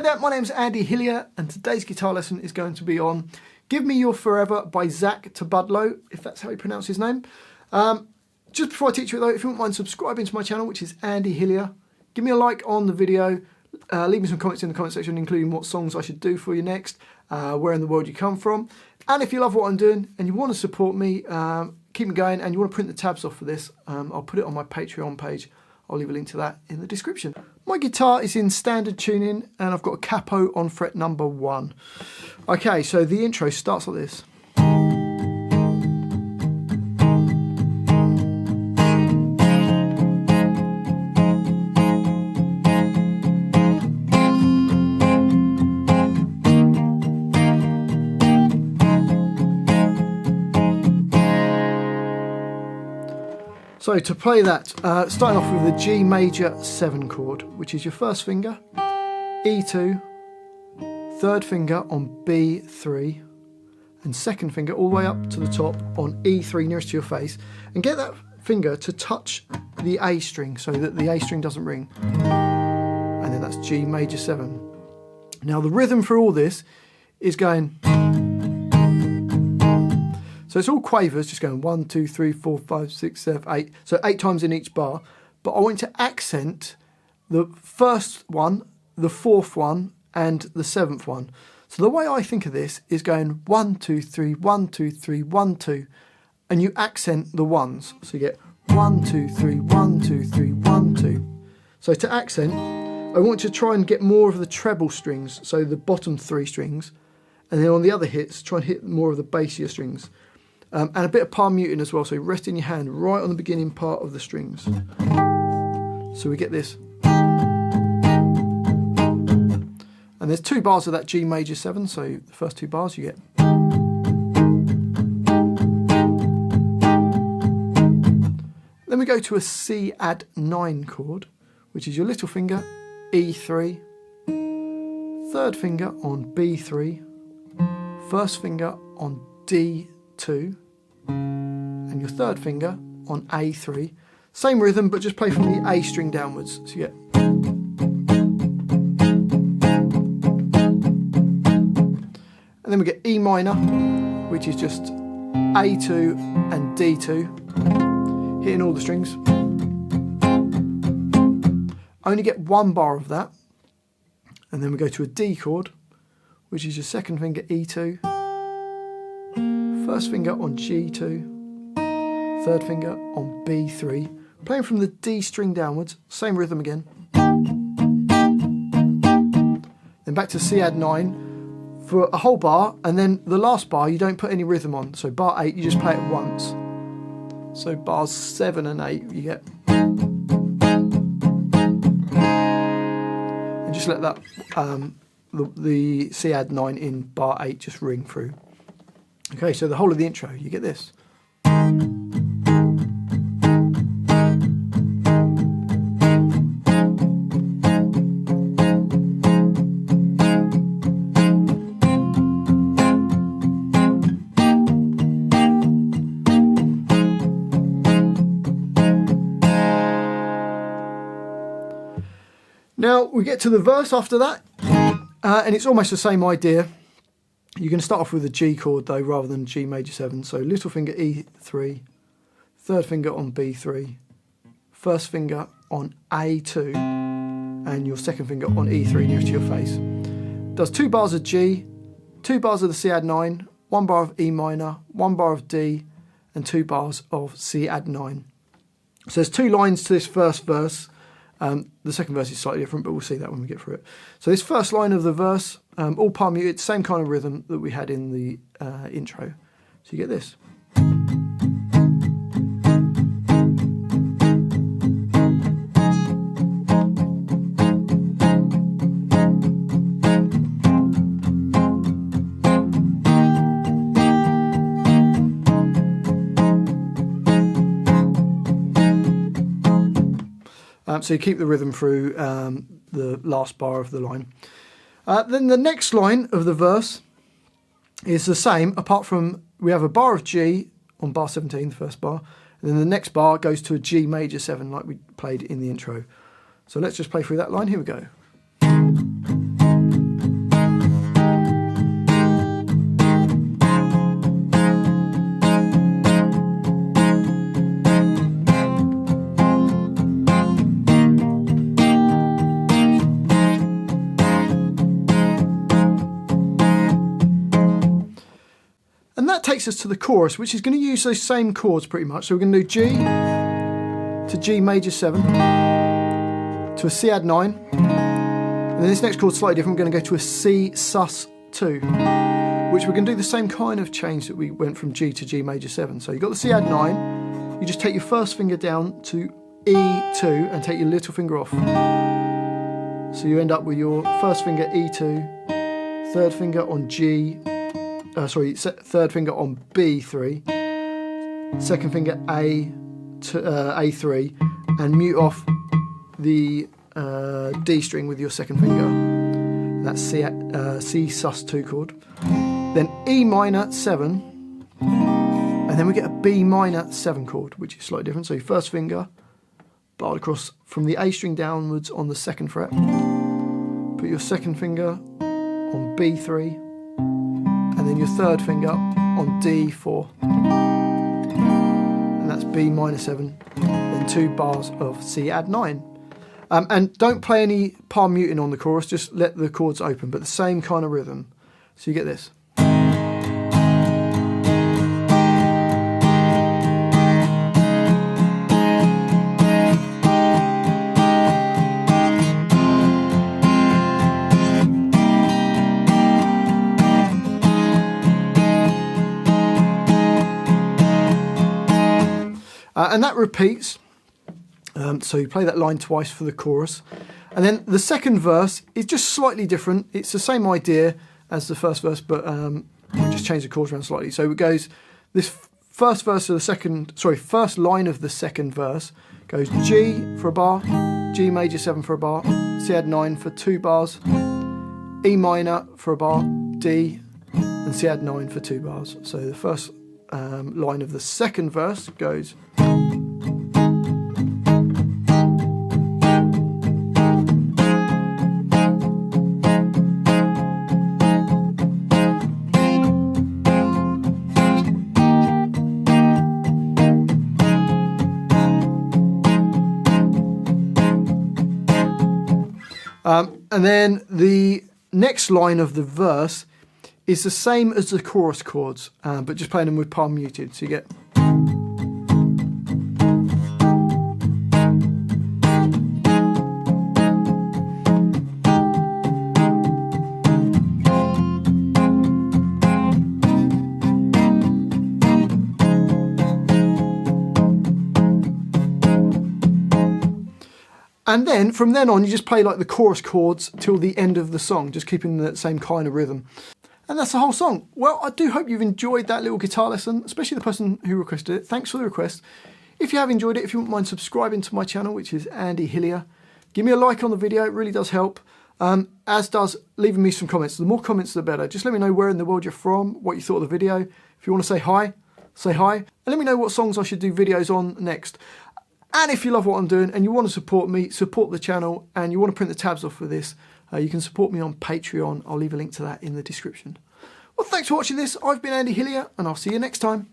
Hi there, my name's Andy Hillier and today's guitar lesson is going to be on Give Me Your Forever by Zack Tabudlo, if that's how you pronounce his name. Just before I teach you though, if you wouldn't mind subscribing to my channel, which is Andy Hillier, give me a like on the video, leave me some comments in the comment section including what songs I should do for you next, where in the world you come from, and if you love what I'm doing and you want to support me, keep me going, and you want to print the tabs off for this, I'll put it on my Patreon page. I'll leave a link to that in the description. My guitar is in standard tuning and I've got a capo on fret number 1. Okay, so the intro starts like this. So to play that, starting off with the G major 7 chord, which is your first finger, E2, third finger on B3, and second finger all the way up to the top on E3 nearest to your face, and get that finger to touch the A string so that the A string doesn't ring. And then that's G major 7. Now the rhythm for all this is going... So it's all quavers, just going 1, 2, 3, 4, 5, 6, 7, 8. So 8 times in each bar. But I want you to accent the first one, the fourth one, and the 7th one. So the way I think of this is going 1, 2, 3, 1, 2, 3, 1, 2. And you accent the ones. So you get 1, 2, 3, 1, 2, 3, 1, 2. So to accent, I want you to try and get more of the treble strings, so the bottom 3 strings. And then on the other hits, try and hit more of the bassier strings. And a bit of palm muting as well, so resting your hand right on the beginning part of the strings. So we get this. And there's 2 bars of that G major 7, so the first 2 bars you get. Then we go to a C add 9 chord, which is your little finger, E3, third finger on B3, first finger on D2, and your third finger on A3. Same rhythm, but just play from the A string downwards. So you get... And then we get E minor, which is just A2 and D2, hitting all the strings. Only get 1 bar of that. And then we go to a D chord, which is your second finger E2, first finger on G2, third finger on B3, playing from the D string downwards, same rhythm again. Then back to C add 9 for a whole bar, and then the last bar you don't put any rhythm on, so bar 8 you just play it once. So bars 7 and 8 you get. And just let that, the C add 9 in bar 8 just ring through. Okay, so the whole of the intro, you get this. Now we get to the verse after that, and it's almost the same idea. You're going to start off with a G chord though, rather than G major 7. So little finger E3, third finger on B3, first finger on A2, and your second finger on E3 nearest to your face. Does 2 bars of G, 2 bars of the C add 9, 1 bar of E minor, 1 bar of D, and 2 bars of C add 9. So there's 2 lines to this first verse. The second verse is slightly different, but we'll see that when we get through it. So this first line of the verse, all palm muted, same kind of rhythm that we had in the intro. So you get this. So you keep the rhythm through the last bar of the line. Then the next line of the verse is the same, apart from we have a bar of G on bar 17, the first bar, and then the next bar goes to a G major 7 like we played in the intro. So let's just play through that line. Here we go. that takes us to the chorus, which is going to use those same chords pretty much. So we're going to do G to G major 7 to a C add 9. And then this next chord's slightly different. We're going to go to a C sus 2, which we're going to do the same kind of change that we went from G to G major 7. So you've got the C add 9. You just take your first finger down to E2 and take your little finger off. So you end up with your first finger E2, third finger on third finger on B3, second finger A3, and mute off the D string with your second finger. That's C sus 2 chord. Then E minor 7, and then we get a B minor 7 chord, which is slightly different. So your first finger barred across from the A string downwards on the second fret. Put your second finger on B3, and then your third finger on D4, and that's B minor 7, then 2 bars of C add 9. And don't play any palm muting on the chorus, just let the chords open, but the same kind of rhythm. So you get this. And that repeats, so you play that line twice for the chorus. And then the second verse is just slightly different. It's the same idea as the first verse, but we just change the chords around slightly. So it goes, this first line of the second verse goes G for a bar, G major 7 for a bar, C add 9 for 2 bars, E minor for a bar, D, and C add 9 for 2 bars. So the first line of the second verse goes. And then the next line of the verse is the same as the chorus chords, but just playing them with palm muted. So you get. And then from then on, you just play like the chorus chords till the end of the song, just keeping the same kind of rhythm. And that's the whole song. Well, I do hope you've enjoyed that little guitar lesson, especially the person who requested it. Thanks for the request. If you have enjoyed it, if you wouldn't mind subscribing to my channel, which is Andy Hillier, give me a like on the video. It really does help, as does leaving me some comments. The more comments, the better. Just let me know where in the world you're from, what you thought of the video. If you want to say hi, and let me know what songs I should do videos on next. And if you love what I'm doing and you want to support me, support the channel, and you want to print the tabs off for this, you can support me on Patreon. I'll leave a link to that in the description. Well, thanks for watching this. I've been Andy Hillier, and I'll see you next time.